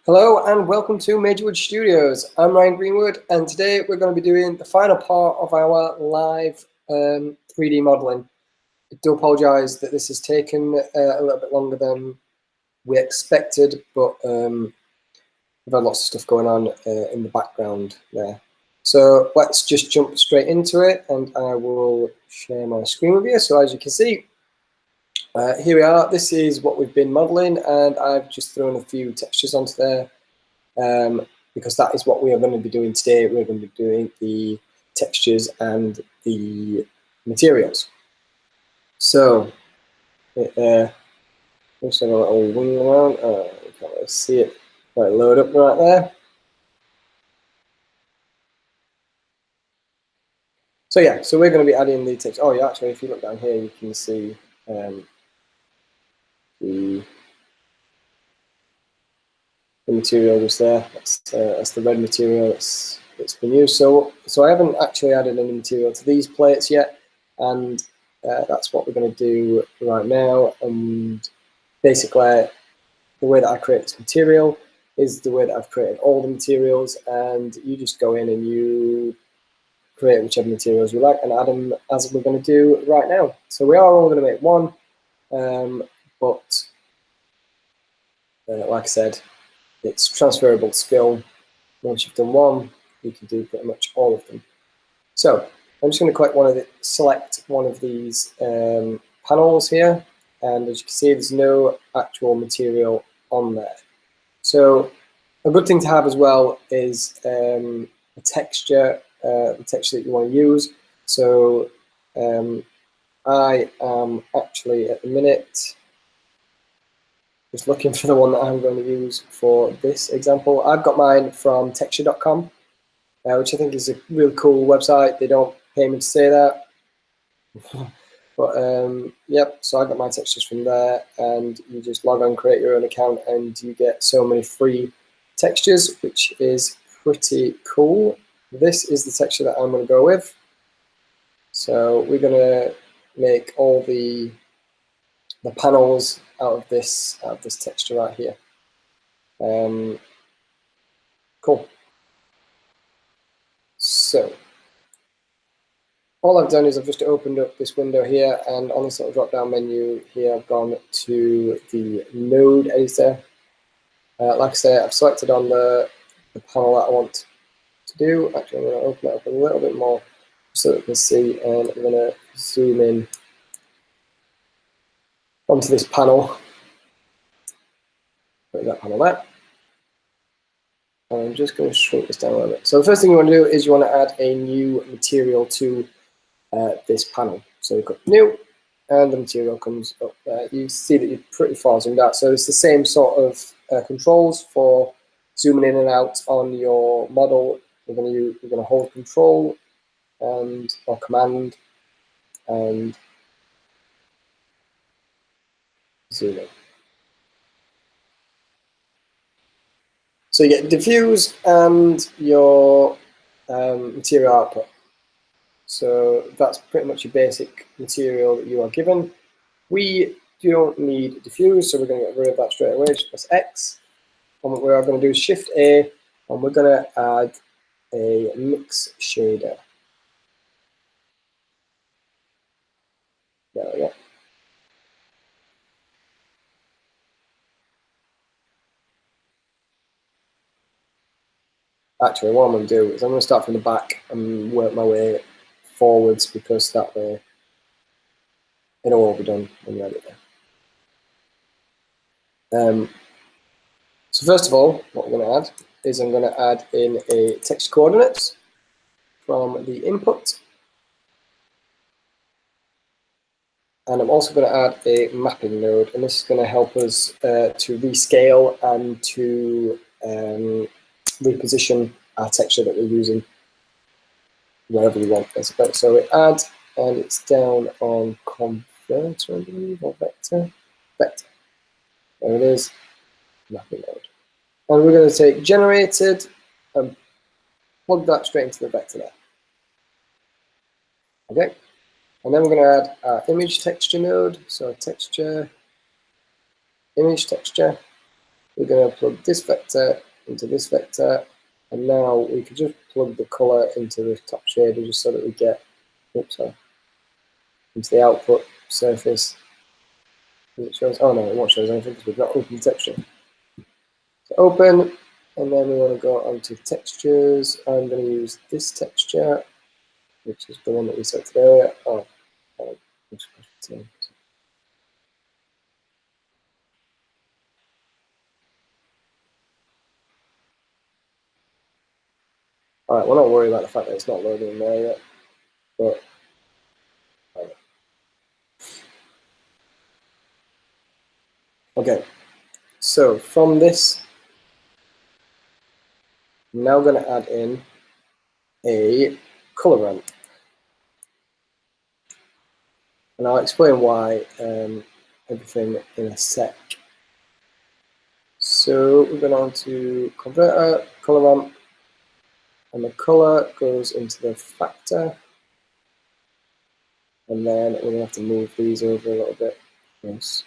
Hello and welcome to MajorWood Studios. I'm Ryan Greenwood, and today we're going to be doing the final part of our live 3D modeling. I do apologise that this has taken a little bit longer than we expected, but we've had lots of stuff going on in the background there. So let's just jump straight into it, and I will share my screen with you. So as you can see, here we are. This is what we've been modeling, and I've just thrown a few textures onto there because that is what we are going to be doing today. We're going to be doing the textures and the materials. So just have a little wing around. You can't really see it quite load up right there. So yeah, so we're going to be adding the text. Oh yeah, actually, if you look down here, you can see the material was there. That's the red material that's been used. So I haven't actually added any material to these plates yet, and that's what we're going to do right now. And basically, the way that I create this material is the way that I've created all the materials, and you just go in and you create whichever materials you like and add them as we're going to do right now. So we are all going to make one, but like I said, it's transferable skill. Once you've done one, you can do pretty much all of them. So I'm just going to select one of these panels here, and as you can see, there's no actual material on there. So a good thing to have as well is a texture, the texture that you want to use. So I am actually at the minute just looking for the one that I'm going to use for this example. I've got mine from texture.com, which I think is a really cool website. They don't pay me to say that. But yep, so I got my textures from there, and you just log on, create your own account, and you get so many free textures, which is pretty cool. This is the texture that I'm going to go with. So we're going to make all the panels out of this texture right here. Cool. So all I've done is I've just opened up this window here, and on this little drop down menu here, I've gone to the node editor. Like I say, I've selected on the panel that I want to do. Actually, I'm going to open it up a little bit more so that you can see, and I'm going to zoom in onto this panel. Put that panel there. And I'm just going to shrink this down a little bit. So the first thing you want to do is you want to add a new material to this panel. So you click new, and the material comes up there. You see that you're pretty far zoomed out. So it's the same sort of controls for zooming in and out on your model. We're going to hold Control or Command and zoom in. So you get diffuse and your material output. So that's pretty much your basic material that you are given. We don't need diffuse, so we're going to get rid of that straight away. Just press X. And what we are going to do is Shift A, and we're going to add a mix shader. There we go. Actually, what I'm going to do is I'm going to start from the back and work my way forwards, because that way it'll all be done when you edit there. So first of all, what I'm going to add is I'm going to add in a text coordinates from the input. And I'm also going to add a mapping node, and this is going to help us to rescale and to reposition our texture that we're using wherever we want, basically. So we add, and it's down on converter, I believe, or vector. Vector. There it is, mapping node. And we're going to take generated and plug that straight into the vector there. Okay. And then we're going to add our image texture node. So texture, image texture. we're going to plug this vector into this vector, and now we can just plug the color into the top shader just so that we get, oops, sorry, into the output surface. It shows, oh no, it won't show us anything because we've not opened the texture. So open, and then we want to go onto textures. I'm going to use this texture, which is the one that we selected earlier. Oh, alright, we're not worried about the fact that it's not loading in there yet, but okay, so from this, I'm now going to add in a color ramp. And I'll explain why everything in a sec. So we're going on to converter, color ramp, and the color goes into the factor. And then we're going to have to move these over a little bit. Yes.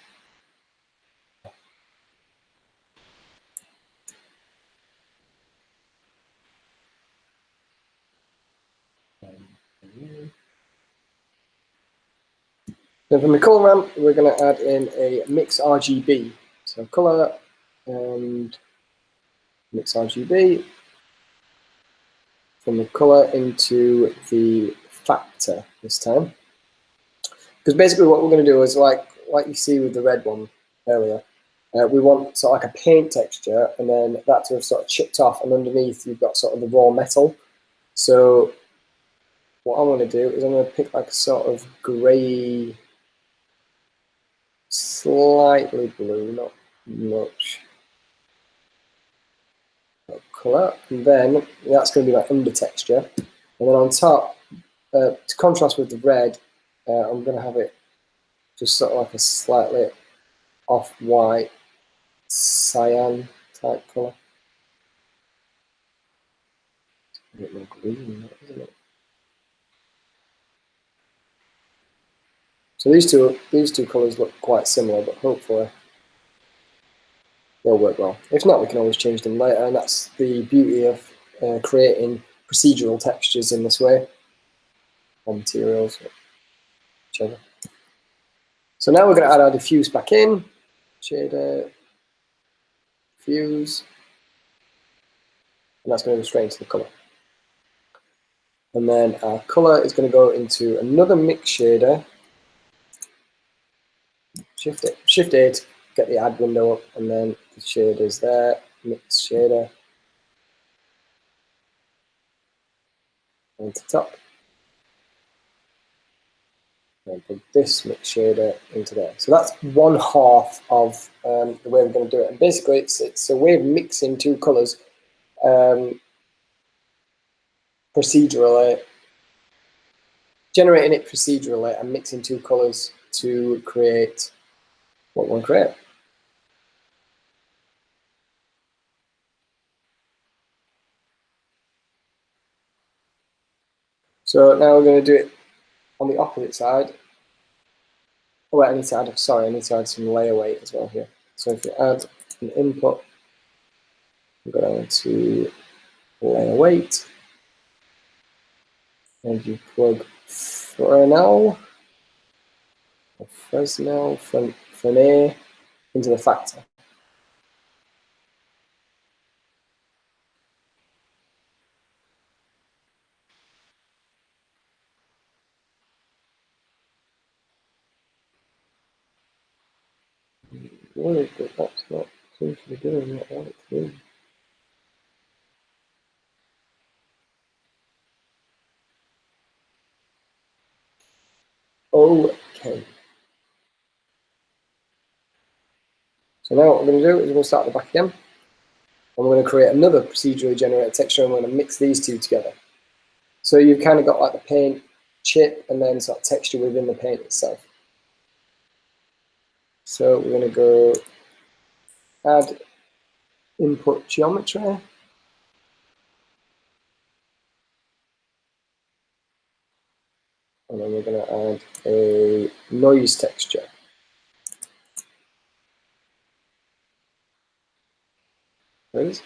Then from the color ramp, we're going to add in a mix RGB. So color and mix RGB. From the color into the factor this time. Because basically what we're going to do is like you see with the red one earlier, we want sort of like a paint texture, and then that to have sort of chipped off, and underneath you've got sort of the raw metal. So what I'm going to do is I'm going to pick like a sort of grey, slightly blue, not much colour, and then that's going to be like under texture, and then on top, to contrast with the red, I'm going to have it just sort of like a slightly off-white cyan type colour. A bit more green, isn't it? So these two colours look quite similar, but hopefully they'll work well. If not, we can always change them later, and that's the beauty of creating procedural textures in this way, on materials, whichever. So now we're going to add our diffuse back in, shader, diffuse, and that's going to go straight into the colour. And then our colour is going to go into another mix shader, Shift 8, get the add window up, and then the shader's there, mix shader, and to top. And put this mix shader into there. So that's one half of the way we're going to do it. And basically, it's a way of mixing two colours procedurally, generating it procedurally, and mixing two colours to create what we want to create. So now we're going to do it on the opposite side. Oh wait, I need to add some layer weight as well here. So if you add an input, we go down to layer weight, and you plug Fresnel into the factor. Worried that that's not seems to be doing what I want it to do. Okay. So now what we're going to do is we're going to start at the back again, and we're going to create another procedurally generated texture, and we're going to mix these two together. So you've kind of got like the paint chip and then sort of texture within the paint itself. So we're going to go add input geometry. And then we're going to add a noise texture. There it is.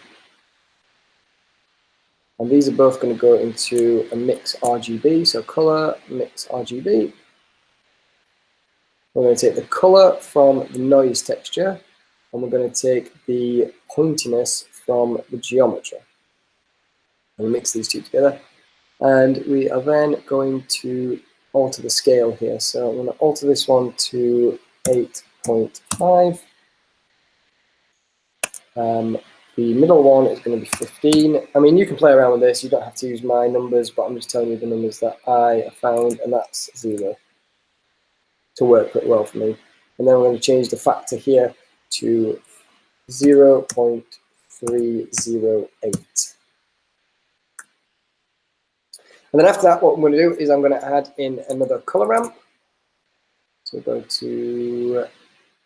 And these are both going to go into a mix RGB, so color, mix RGB. We're going to take the color from the noise texture, and we're going to take the pointiness from the geometry. We'll mix these two together. And we are then going to alter the scale here. So I'm going to alter this one to 8.5. The middle one is going to be 15. I mean, you can play around with this. You don't have to use my numbers, but I'm just telling you the numbers that I found, and that's 0 to work pretty well for me. And then we're going to change the factor here to 0.308. And then after that, what I'm going to do is I'm going to add in another color ramp. So go to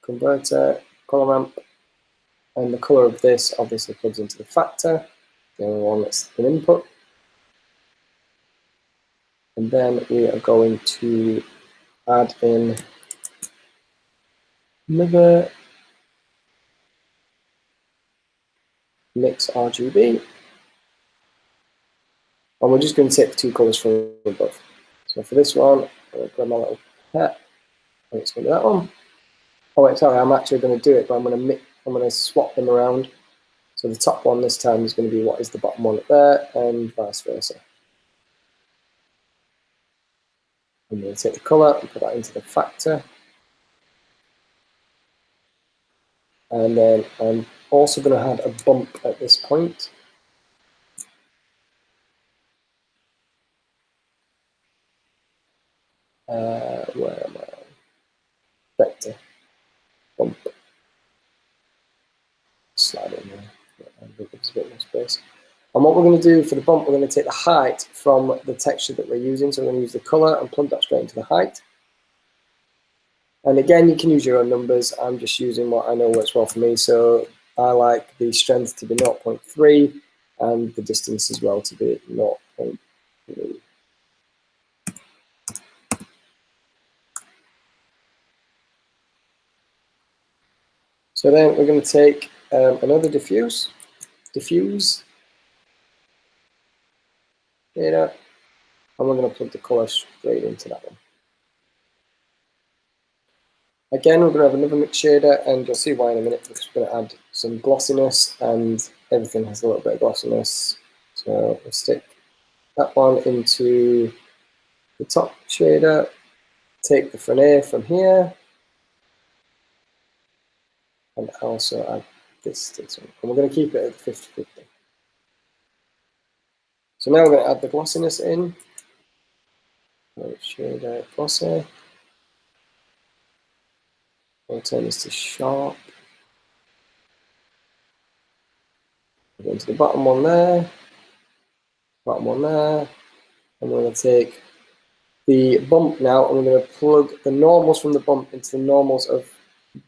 converter, color ramp, and the color of this obviously plugs into the factor, the only one that's an input. And then we are going to add in another mix RGB. And we're just going to take the two colors from above. So for this one, I'll grab my little hat, and it's going to be that one. Oh wait, sorry, I'm actually going to do it, but I'm going to swap them around. So the top one this time is going to be what is the bottom one up there, and vice versa. I'm going to take the color and put that into the factor. And then I'm also going to add a bump at this point. Where am I? Vector. Bump. Slide in there. Gives a bit more space. And what we're going to do for the bump, we're going to take the height from the texture that we're using. So we're going to use the color and plug that straight into the height. And again, you can use your own numbers. I'm just using what I know works well for me. So I like the strength to be 0.3 and the distance as well to be 0.3. So then we're going to take another diffuse data, and we're going to plug the color straight into that one. Again, we're going to have another mix shader, and you'll see why in a minute, because we're going to add some glossiness, and everything has a little bit of glossiness. So we'll stick that one into the top shader, take the Frenet from here, and also add this one. And we're going to keep it at 50-50. So now we're going to add the glossiness in. Shader glossy. We'll turn this to sharp. We'll go into the bottom one there, bottom one there, and we're going to take the bump now, and we're going to plug the normals from the bump into the normals of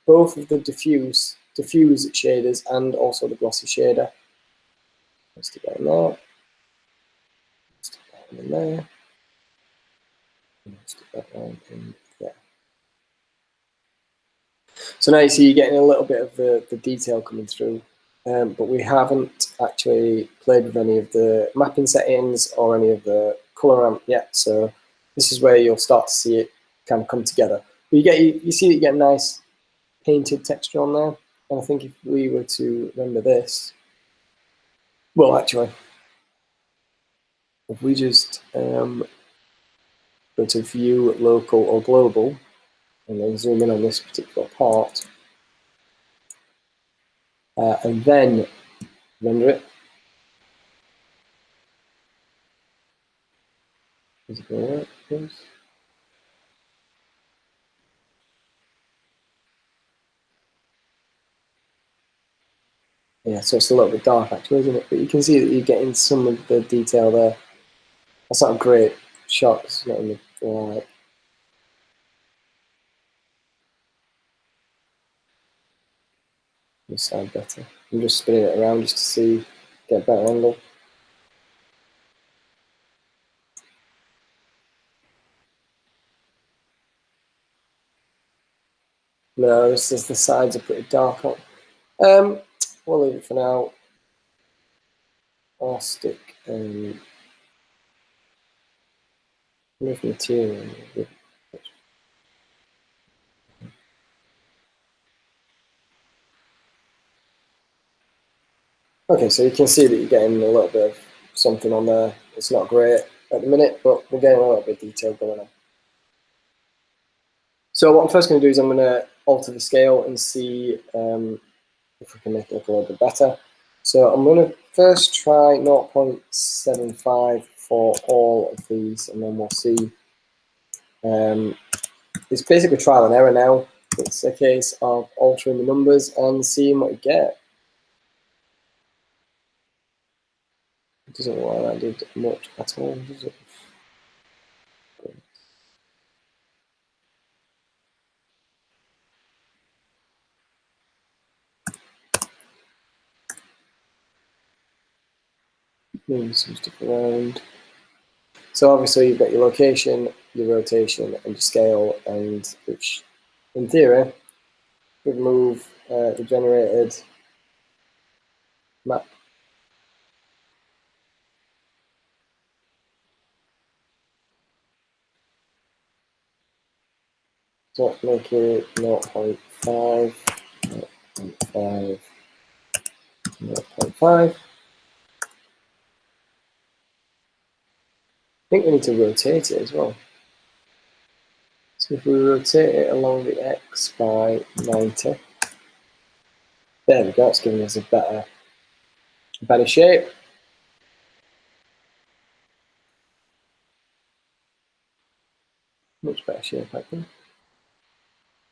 both of the diffuse shaders and also the glossy shader. Let's stick that in there. Stick that one in there. And stick that one in there. So now you see you're getting a little bit of the detail coming through, but we haven't actually played with any of the mapping settings or any of the color ramp yet. So this is where you'll start to see it kind of come together. But you see that you get a nice painted texture on there. And I think if we were to render this, well, actually, if we just go to view, local or global, and then zoom in on this particular part, and then render it. Is it going to work? Yes. Yeah, so it's a little bit dark actually, isn't it? But you can see that you're getting some of the detail there. That's not a great shot, it's not in the light. This side better. I'm just spinning it around just to see, get a better angle. No, this is, the sides are pretty dark. We'll leave it for now. or stick with material. Okay, so you can see that you're getting a little bit of something on there. It's not great at the minute, but we're getting a little bit of detail going on. So what I'm first going to do is I'm going to alter the scale and see if we can make it look a little bit better. So I'm going to first try 0.75 for all of these, and then we'll see. It's basically trial and error now. It's a case of altering the numbers and seeing what you get. It doesn't look like I did much at all, does it? Moving some stuff around. So obviously you've got your location, your rotation, and your scale, and which, in theory, would move the generated map. So let's make it 0.5, 0.5, 0.5. I think we need to rotate it as well. So if we rotate it along the X by 90, there we go, it's giving us a better shape. Much better shape, I think.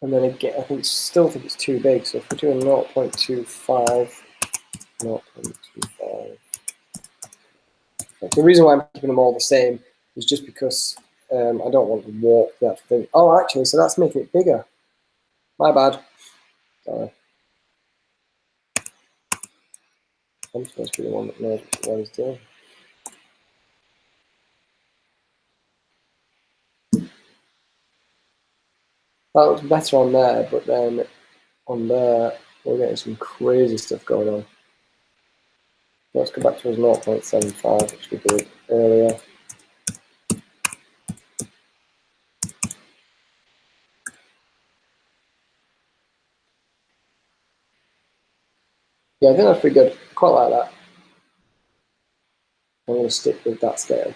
And then again, I still think it's too big, so if we're doing 0.25, 0.25. The reason why I'm keeping them all the same is just because I don't want to warp that thing. Oh, actually, so that's making it bigger. My bad. Sorry. I'm supposed to be the one that knows what he's doing. That looks better on there, but then on there, we're getting some crazy stuff going on. Let's go back to his 0.75, which we did earlier. Yeah, I think that's pretty good. Quite like that. I'm going to stick with that scale.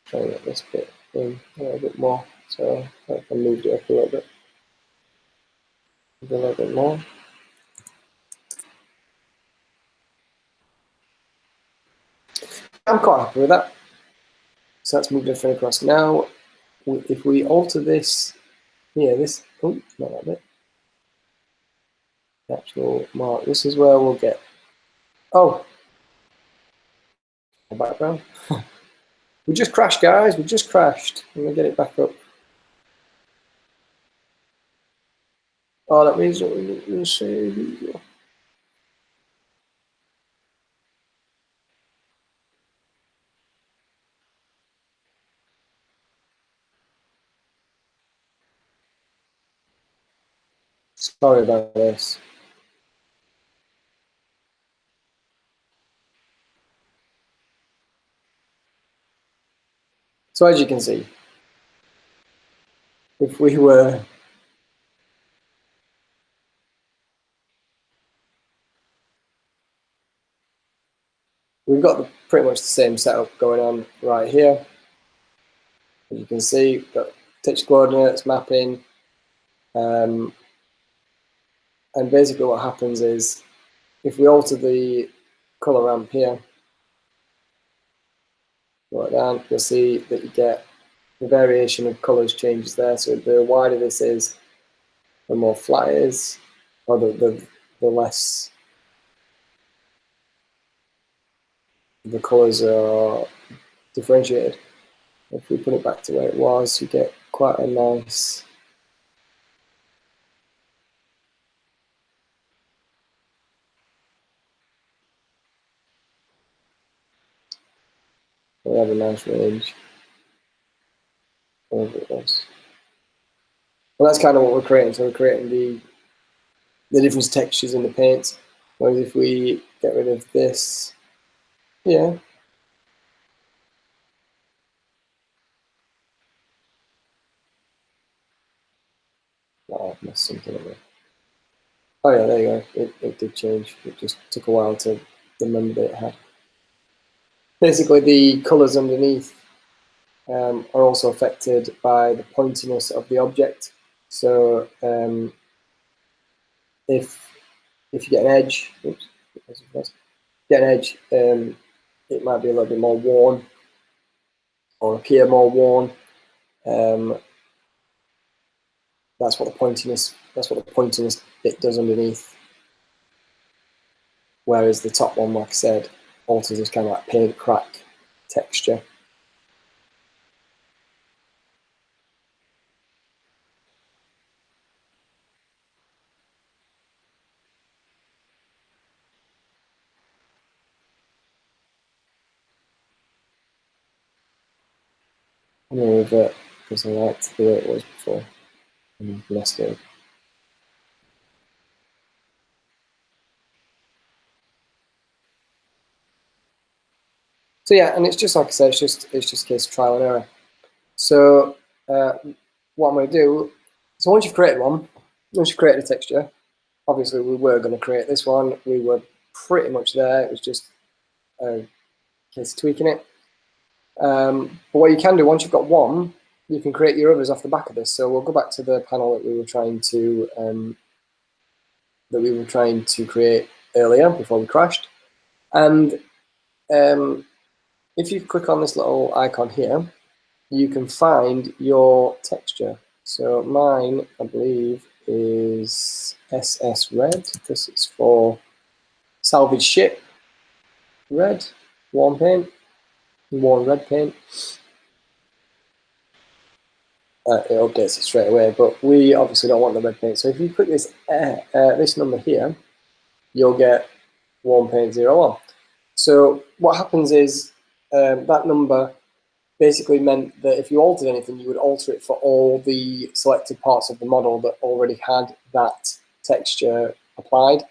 Try and get this bit in a little bit more. So I can move it up a little bit. Move a little bit more. I'm quite happy with that. So that's moved everything across. Now, if we alter this here, oh, not that bit. The actual mark. This is where we'll get. Oh, background. We just crashed, guys. We just crashed. I'm gonna get it back up. Oh, that means what we need to see. Sorry about this. So as you can see, if we were we've got pretty much the same setup going on right here. As you can see, we've got text coordinates, mapping, and basically what happens is if we alter the color ramp here, go down, you'll see that you get the variation of colors changes there. So the wider this is, the more flat it is, or the less the colors are differentiated. If we put it back to where it was, you get quite a nice we have a nice range. Whatever it was. Well, that's kind of what we're creating. So we're creating the different textures in the paints. Whereas if we get rid of this, yeah. Oh, I've messed something up there. Oh yeah, there you go. It did change. It just took a while to remember that it had. Basically, the colours underneath are also affected by the pointiness of the object. So if you get an edge, oops, get an edge, it might be a little bit more worn or appear more worn. That's what the pointiness bit does underneath. Whereas the top one, like I said, alters this kind of like paint crack texture. I'm going to revert because I liked the way it was before and messed it up. So yeah, and it's just like I said, it's just a case of trial and error. So what I'm going to do, so once you've created one, once you've created a texture, obviously we were going to create this one. We were pretty much there. It was just a case of tweaking it. But what you can do, once you've got one, you can create your others off the back of this. So we'll go back to the panel that we were trying to create earlier before we crashed. And if you click on this little icon here, you can find your texture. So mine, I believe, is SS Red. This is for salvage ship red, warm paint, warm red paint. It updates it straight away, but we obviously don't want the red paint. So if you click this this number here, you'll get warm paint 01. So what happens is that number basically meant that if you altered anything, you would alter it for all the selected parts of the model that already had that texture applied.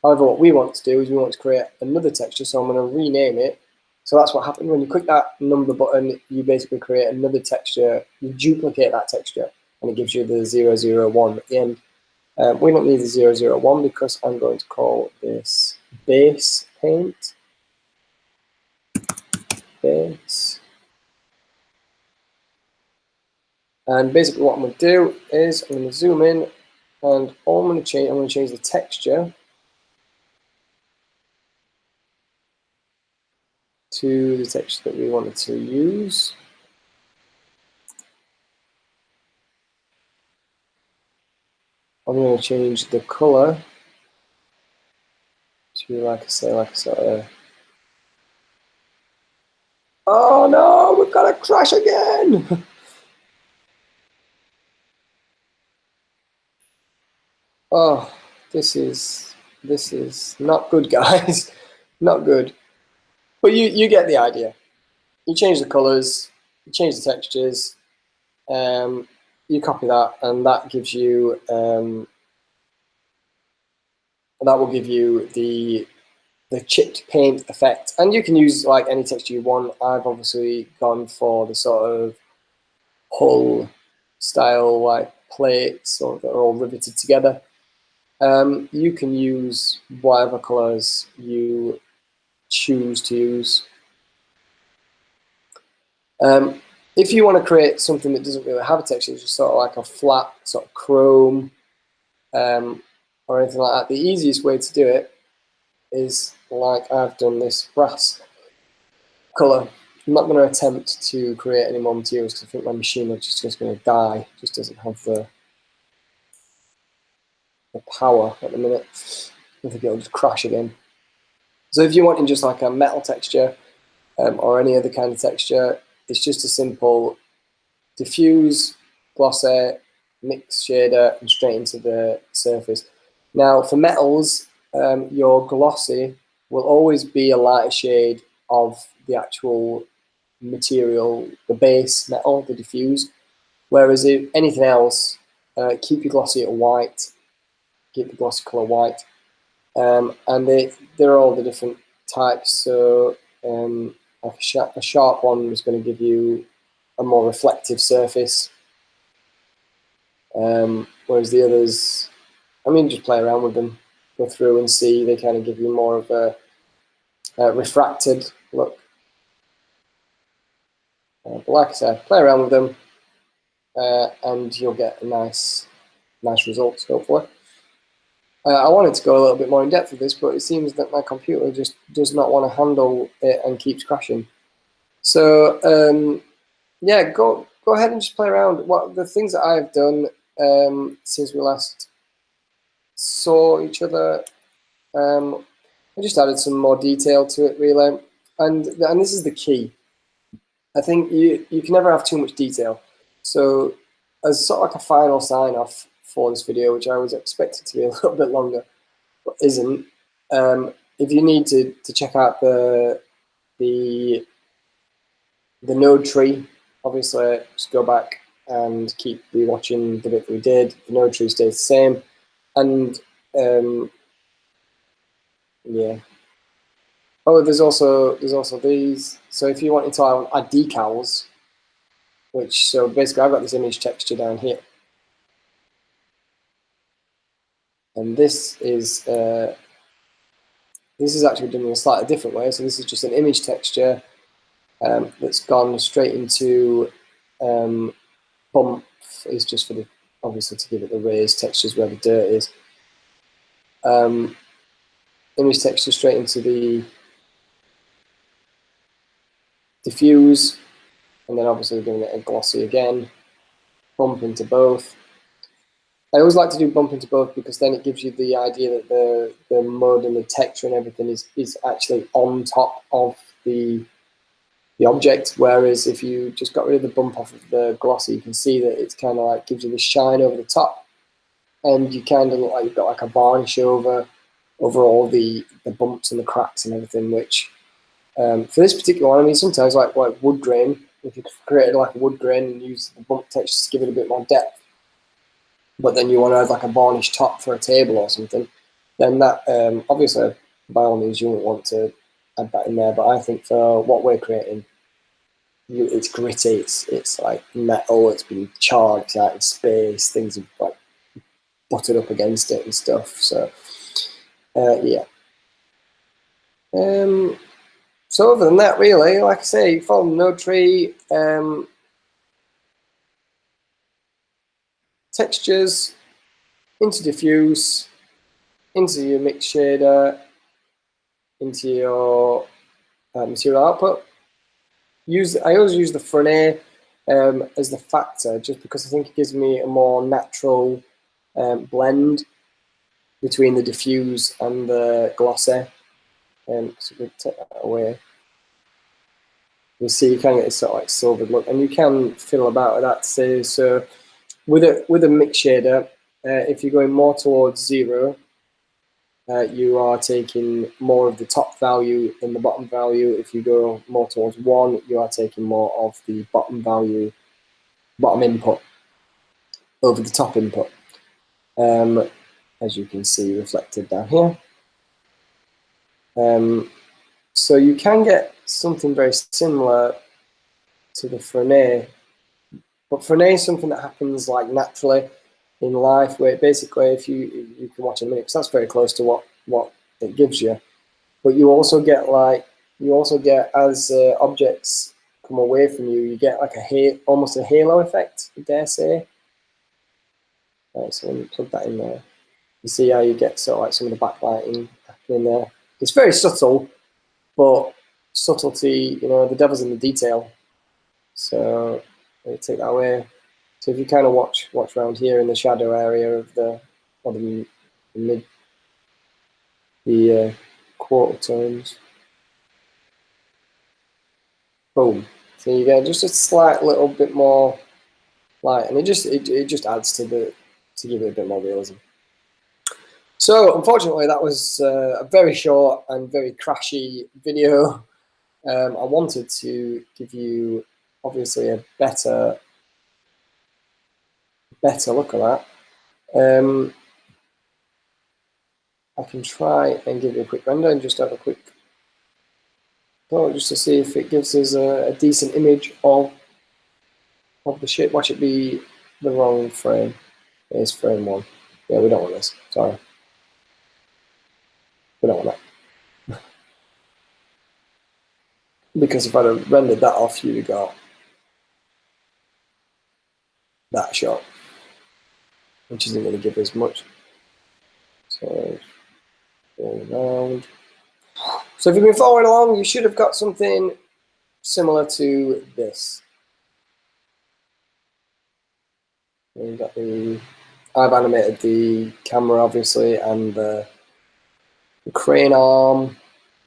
However, what we want to do is we want to create another texture, so I'm going to rename it. So that's what happened. When you click that number button, you basically create another texture, you duplicate that texture, and it gives you the 001 at the end. We don't need the 001 because I'm going to call this base paint. Base. And basically what I'm going to do is I'm going to zoom in, and all I'm going to change the texture to the texture that we wanted to use. I'm going to change the color to like I said. Oh no, we've got to crash again. Oh, this is not good, guys. Not good. But you get the idea. You change the colors, you change the textures, you copy that, and that gives you that will give you the chipped paint effect. And you can use like any texture you want. I've obviously gone for the sort of hull style like plates that are all riveted together. You can use whatever colors you choose to use. If you want to create something that doesn't really have a texture, it's just sort of like a flat sort of chrome or anything like that, the easiest way to do it is like I've done this brass color. I'm not going to attempt to create any more materials because I think my machine is just going to die. It just doesn't have the power at the minute. I think it'll just crash again. So if you're wanting just like a metal texture or any other kind of texture, it's just a simple diffuse, glossy, mix shader, and straight into the surface. Now for metals, your glossy will always be a lighter shade of the actual material, the base metal, the diffuse. Whereas if anything else, keep your glossy at white, keep the glossy color white, and they're all the different types. So like a sharp one is going to give you a more reflective surface, whereas the others, I mean, just play around with them, go through and see. They kind of give you more of a refracted look. But like I said, play around with them, and you'll get a nice results, hopefully. I wanted to go a little bit more in depth with this, but it seems that my computer just does not want to handle it and keeps crashing. So yeah, go ahead and just play around. What the things that I've done since we last saw each other, I just added some more detail to it, really, and this is the key. I think you can never have too much detail. So as sort of like a final sign off for this video, which I was expecting to be a little bit longer, but isn't. If you need to check out the node tree, obviously just go back and keep rewatching the bit that we did. The node tree stays the same, and yeah. Oh, there's also these. So if you wanted to add decals, so basically I've got this image texture down here, and this is actually done in a slightly different way. So this is just an image texture that's gone straight into bump. Is just for the, obviously, to give it the raised textures where the dirt is. Image texture straight into the diffuse, and then obviously giving it a glossy again. Bump into both. I always like to do bump into both because then it gives you the idea that the mud and the texture and everything is actually on top of the object. Whereas if you just got rid of the bump off of the glossy, you can see that it's kind of like gives you the shine over the top, and you kind of look like you've got like a varnish over all the bumps and the cracks and everything. Which for this particular one, I mean, sometimes like wood grain, if you created like a wood grain and use the bump texture to give it a bit more depth, but then you want to add like a varnish top for a table or something, then that obviously by all means you wouldn't want to add that in there. But I think for what we're creating, it's gritty, it's like metal, it's been charred, it's out in space, things have like butted up against it and stuff. So yeah. So other than that, really, like I say, follow the node tree, textures, into diffuse, into your mix shader, into your material output. I always use the Frenet as the factor, just because I think it gives me a more natural blend between the diffuse and the glossy. So we take that away. You'll see you can get this sort of like silvered look, and you can fiddle about with that too. So with a mix shader, if you're going more towards 0, you are taking more of the top value than the bottom value. If you go more towards 1, you are taking more of the bottom value, bottom input over the top input, as you can see reflected down here. So you can get something very similar to the Frenet, but Frenet is something that happens like naturally in life, where basically if you can watch a minute, because that's very close to what it gives you. But you also get as objects come away from you, you get like almost a halo effect, I dare say. Right, so when you plug that in there, you see how you get sort of like some of the backlighting happening there. It's very subtle, but subtlety, the devil's in the detail. So let me take that away. So if you kind of watch around here in the shadow area of the quarter tones, boom. So you get just a slight little bit more light, and it just adds to give it a bit more realism. So unfortunately, that was a very short and very crashy video. I wanted to give you obviously a better look at that. I can try and give you a quick render and just have a quick thought just to see if it gives us a decent image of the ship. Watch it be the wrong frame. Here's frame 1. Yeah, we don't want this. Sorry. We don't want that. Because if I'd have rendered that off, you'd have got that shot, which isn't going to give us much. So, go around. So if you've been following along, you should have got something similar to this. We've got I've animated the camera, obviously, and the crane arm.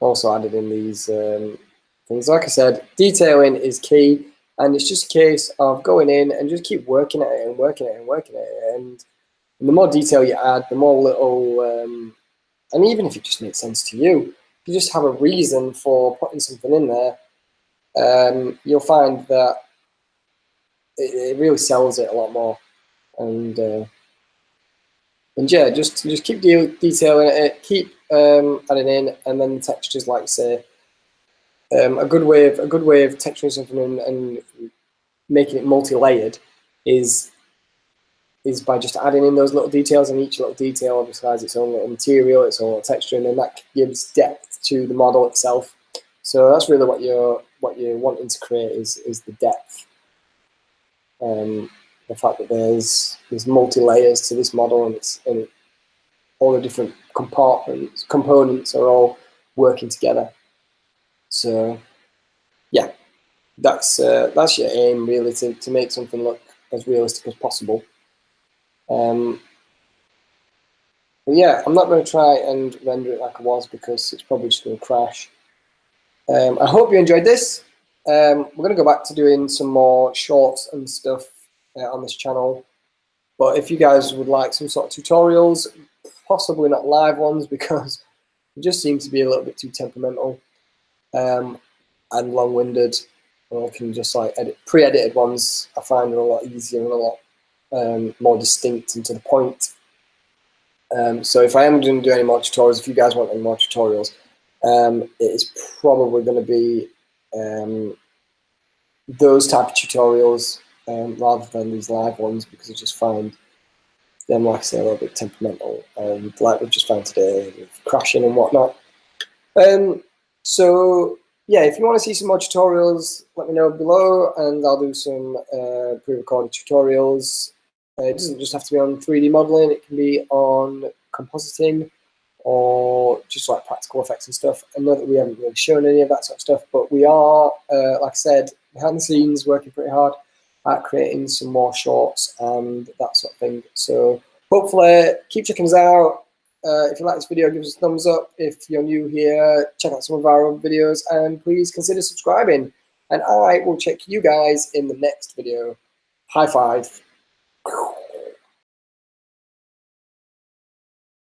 Also added in these things. Like I said, detailing is key, and it's just a case of going in and just keep working at it and working at it and working at it. And the more detail you add, the more little, and even if it just makes sense to you, if you just have a reason for putting something in there, you'll find that it really sells it a lot more. And yeah, just keep detailing it, keep adding in, and then the textures, like you say. A good way of texturing something and making it multi-layered is by just adding in those little details, and each little detail obviously has its own little material, its own little texture, and then that gives depth to the model itself. So that's really what you're wanting to create is the depth. The fact that there's multi-layers to this model, and all the different components are all working together. So yeah, that's your aim, really, to make something look as realistic as possible. But yeah, I'm not going to try and render it like I was, because it's probably just going to crash. I hope you enjoyed this. We're going to go back to doing some more shorts and stuff on this channel. But if you guys would like some sort of tutorials, possibly not live ones, because it just seems to be a little bit too temperamental and long-winded. I can just like pre-edited ones. I find are a lot easier and a lot more distinct and to the point. So if I am going to do any more tutorials, if you guys want any more tutorials, it is probably going to be those type of tutorials rather than these live ones, because I just find them, like I say, a little bit temperamental, like we've just found today with crashing and whatnot. So yeah, if you want to see some more tutorials, let me know below, and I'll do some pre-recorded tutorials. It doesn't just have to be on 3D modeling, it can be on compositing or just like practical effects and stuff. I know that we haven't really shown any of that sort of stuff, but we are, like I said, behind the scenes working pretty hard at creating some more shorts and that sort of thing. So hopefully keep checking us out. If you like this video, give us a thumbs up. If you're new here, check out some of our other videos, and please consider subscribing. And I will check you guys in the next video. High five.